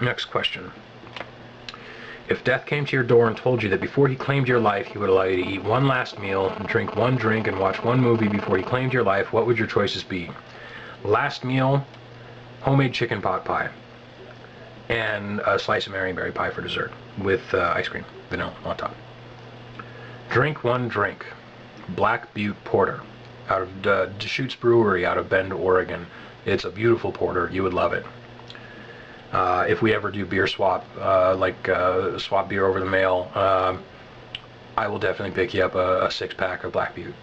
Next question. If death came to your door and told you that before he claimed your life, he would allow you to eat one last meal, drink one drink, and watch one movie before he claimed your life, what would your choices be? Last meal, homemade chicken pot pie, and a slice of Marionberry pie for dessert with ice cream, vanilla on top. Drink one drink, Black Butte Porter, out of Deschutes Brewery out of Bend, Oregon. It's a beautiful porter. You would love it. If we ever do beer swap, swap beer over the mail, I will definitely pick you up a 6-pack of Black Butte.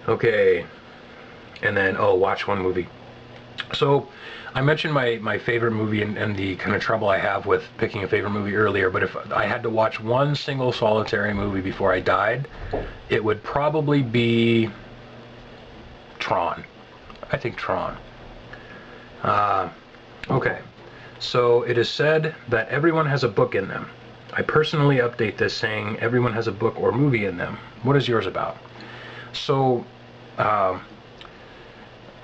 Okay, and then, watch one movie. So, I mentioned my favorite movie and the kind of trouble I have with picking a favorite movie earlier, but if I had to watch one single solitary movie before I died, it would probably be Tron. I think Tron. Okay, so it is said that everyone has a book in them. I personally update this saying everyone has a book or movie in them. What is yours about? So, I've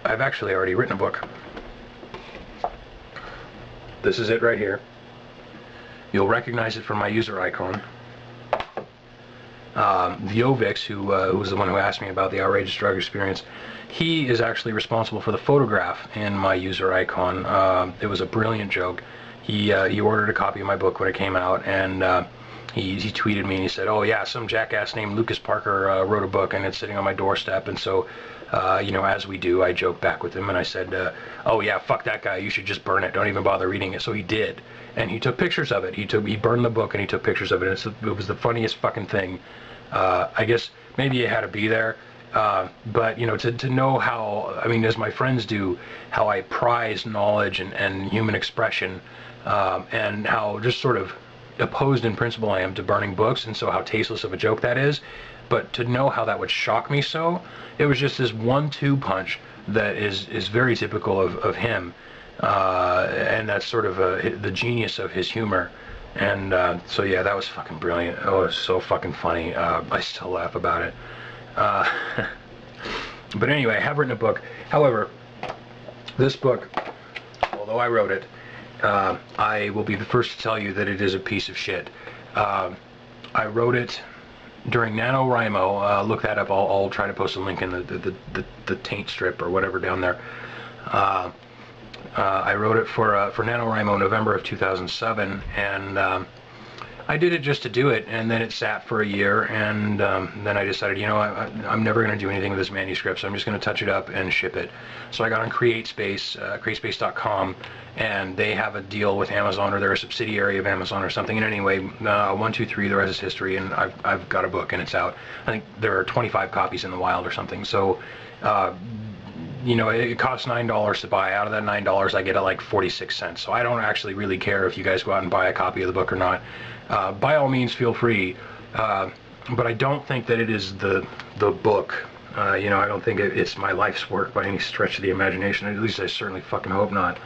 actually already written a book. This is it right here. You'll recognize it from my user icon. Vjovix, who was the one who asked me about the outrageous drug experience, he is actually responsible for the photograph in my user icon. It was a brilliant joke. He ordered a copy of my book when it came out, and he tweeted me and he said, "Oh yeah, some jackass named Lucas Parker wrote a book and it's sitting on my doorstep." And so, as we do, I joked back with him and I said, "Oh yeah, fuck that guy. You should just burn it. Don't even bother reading it." So he did, and he took pictures of it. He burned the book and he took pictures of it. And it was the funniest fucking thing. I guess maybe it had to be there. But to know how, as my friends do, how I prize knowledge and human expression, and how just sort of opposed in principle I am to burning books, and so how tasteless of a joke that is. But to know how that would shock me so, it was just this 1-2 punch that is very typical of him, and that's sort of the genius of his humor. And so yeah, that was fucking brilliant. Oh, it was so fucking funny. I still laugh about it. But anyway, I have written a book. However, this book, although I wrote it, I will be the first to tell you that it is a piece of shit. I wrote it during NaNoWriMo. Look that up. I'll try to post a link in the taint strip or whatever down there. I wrote it for NaNoWriMo November of 2007, and I did it just to do it, and then it sat for a year, and then I decided, I'm never going to do anything with this manuscript, so I'm just going to touch it up and ship it. So I got on CreateSpace, CreateSpace.com, and they have a deal with Amazon, or they're a subsidiary of Amazon or something. And anyway, 1, 2, 3, the rest is history, and I've got a book, and it's out. I think there are 25 copies in the wild or something. So, it costs $9 to buy. Out of that $9, I get it like 46 cents. So I don't actually really care if you guys go out and buy a copy of the book or not. By all means, feel free. But I don't think that it is the book. I don't think it's my life's work by any stretch of the imagination. At least I certainly fucking hope not.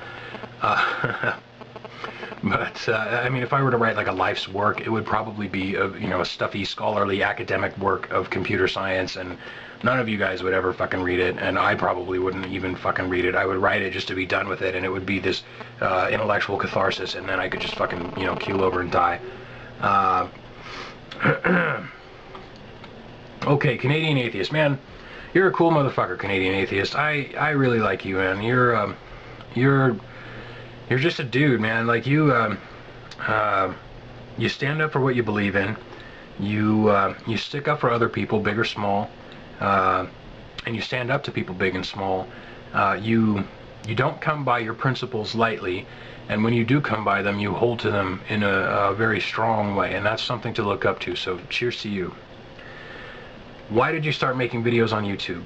But if I were to write like a life's work, it would probably be a stuffy, scholarly, academic work of computer science, and none of you guys would ever fucking read it, and I probably wouldn't even fucking read it. I would write it just to be done with it, and it would be this intellectual catharsis, and then I could just fucking keel over and die. Okay, Canadian atheist, man, you're a cool motherfucker, Canadian atheist. I really like you, man. You're just a dude, man. Like you stand up for what you believe in. You stick up for other people, big or small, and you stand up to people big and small. You don't come by your principles lightly, and when you do come by them, you hold to them in a very strong way, and that's something to look up to. So cheers to you. Why did you start making videos on YouTube?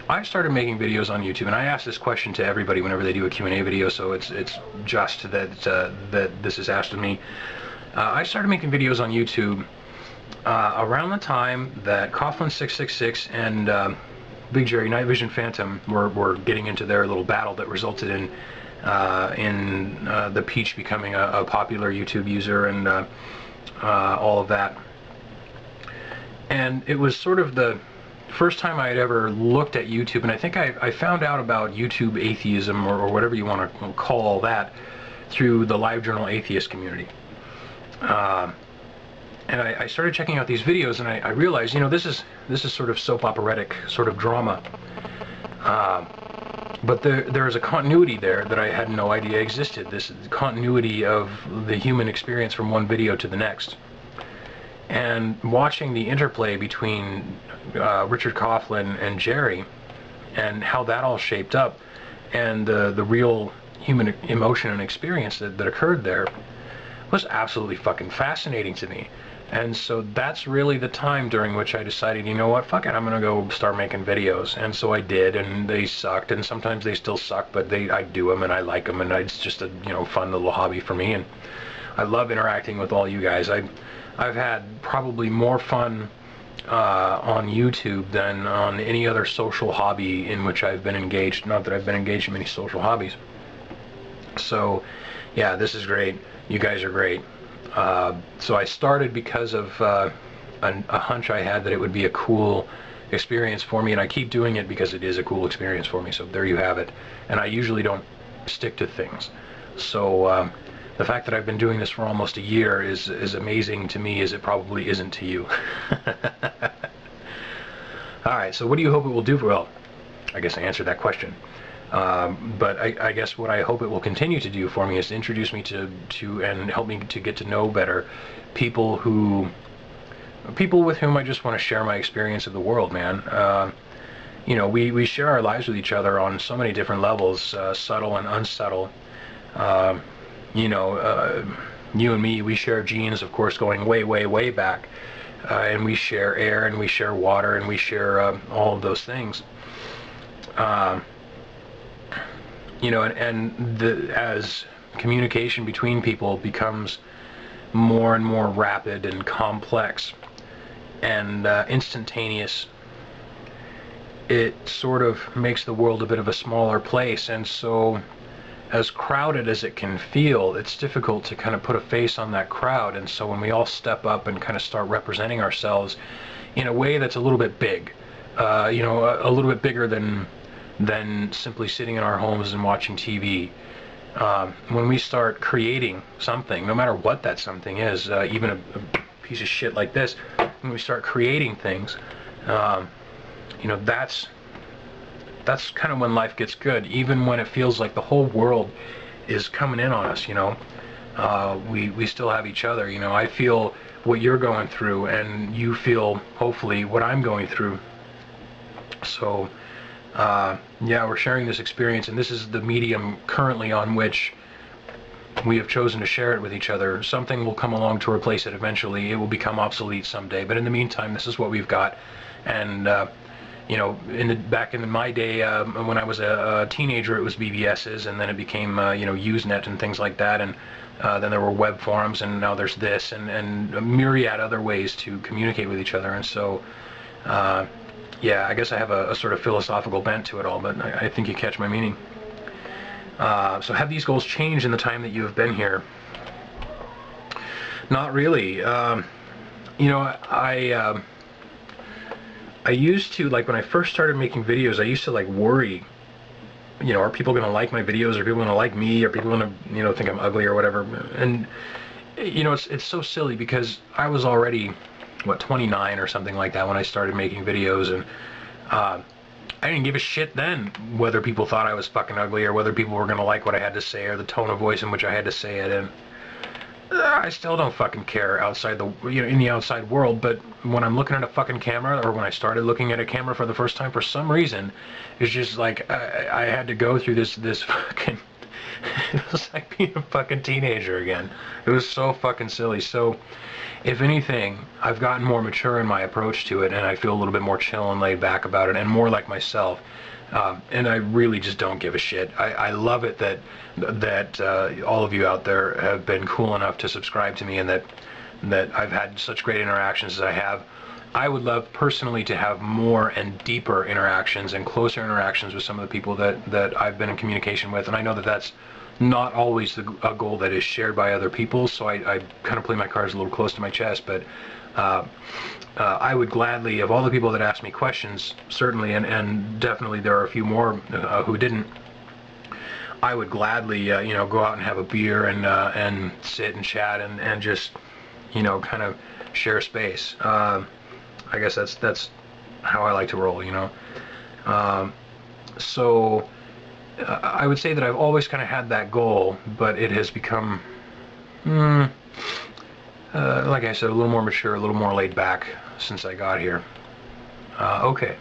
I started making videos on YouTube, and I ask this question to everybody whenever they do a Q&A video, so it's just that this is asked of me. I started making videos on YouTube around the time that Coughlin 666 and Big Jerry Night Vision Phantom were getting into their little battle that resulted in the Peach becoming a popular YouTube user and all of that. And it was sort of the first time I had ever looked at YouTube, and I think I found out about YouTube atheism, or whatever you want to call that, through the LiveJournal atheist community. And I started checking out these videos, and I realized, you know, this is sort of soap operatic sort of drama. But there is a continuity there that I had no idea existed. This continuity of the human experience from one video to the next. And watching the interplay between Richard Coughlin and Jerry, and how that all shaped up, and the real human emotion and experience that occurred there, was absolutely fucking fascinating to me. And so that's really the time during which I decided, you know what, fuck it, I'm gonna go start making videos. And so I did, and they sucked, and sometimes they still suck, but I do them and I like them, and it's just a, you know, fun little hobby for me. And I love interacting with all you guys. I've had probably more fun on YouTube than on any other social hobby in which I've been engaged. Not that I've been engaged in many social hobbies. So yeah, this is great. You guys are great. So I started because of a hunch I had that it would be a cool experience for me, and I keep doing it because it is a cool experience for me. So there you have it. And I usually don't stick to things. So the fact that I've been doing this for almost a year is as amazing to me as it probably isn't to you. Alright, so what do you hope it will do? Well, I guess I answered that question. But I guess what I hope it will continue to do for me is to introduce me to and help me to get to know better people with whom I just want to share my experience of the world, man. You know, we share our lives with each other on so many different levels, subtle and unsubtle. You know, you and me, we share genes, of course, going way, way, way back. And we share air, and we share water, and we share all of those things. You know, as communication between people becomes more and more rapid and complex and instantaneous, it sort of makes the world a bit of a smaller place. And so, as crowded as it can feel, it's difficult to kind of put a face on that crowd. And so when we all step up and kind of start representing ourselves in a way that's a little bit big, you know, a little bit bigger than simply sitting in our homes and watching TV. When we start creating something, no matter what that something is, even a piece of shit like this, when we start creating things, you know, that's kind of when life gets good. Even when it feels like the whole world is coming in on us, you know, we still have each other. You know, I feel what you're going through, and you feel, hopefully, what I'm going through. So yeah, we're sharing this experience, and this is the medium currently on which we have chosen to share it with each other. Something will come along to replace it eventually. It will become obsolete someday, but in the meantime, this is what we've got. And you know, back in my day, when I was a teenager, it was BBSs, and then it became you know, Usenet and things like that, and then there were web forums, and now there's this, and a myriad other ways to communicate with each other. And so yeah, I guess I have a sort of philosophical bent to it all, but I think you catch my meaning. So have these goals changed in the time that you have been here? Not really. You know, I used to, like, when I first started making videos, I used to, like, worry, you know, are people going to like my videos? Are people going to like me? Are people going to, you know, think I'm ugly or whatever? And, you know, it's so silly, because I was already, what, 29 or something like that when I started making videos, and I didn't give a shit then whether people thought I was fucking ugly, or whether people were going to like what I had to say, or the tone of voice in which I had to say it. And I still don't fucking care outside the, you know, in the outside world. But when I'm looking at a fucking camera, or when I started looking at a camera for the first time, for some reason, it's just like I had to go through this fucking it was like being a fucking teenager again. It was so fucking silly. So if anything, I've gotten more mature in my approach to it, and I feel a little bit more chill and laid back about it, and more like myself. And I really just don't give a shit. I love it that all of you out there have been cool enough to subscribe to me, and that I've had such great interactions as I have. I would love personally to have more and deeper interactions and closer interactions with some of the people that I've been in communication with, and I know that that's not always a goal that is shared by other people, so I kind of play my cards a little close to my chest. But I would gladly, of all the people that asked me questions, certainly, and definitely there are a few more who didn't, I would gladly, you know, go out and have a beer and sit and chat and just, you know, kind of share space. I guess that's how I like to roll, you know. So I would say that I've always kind of had that goal, but it has become, like I said, a little more mature, a little more laid back since I got here. Okay.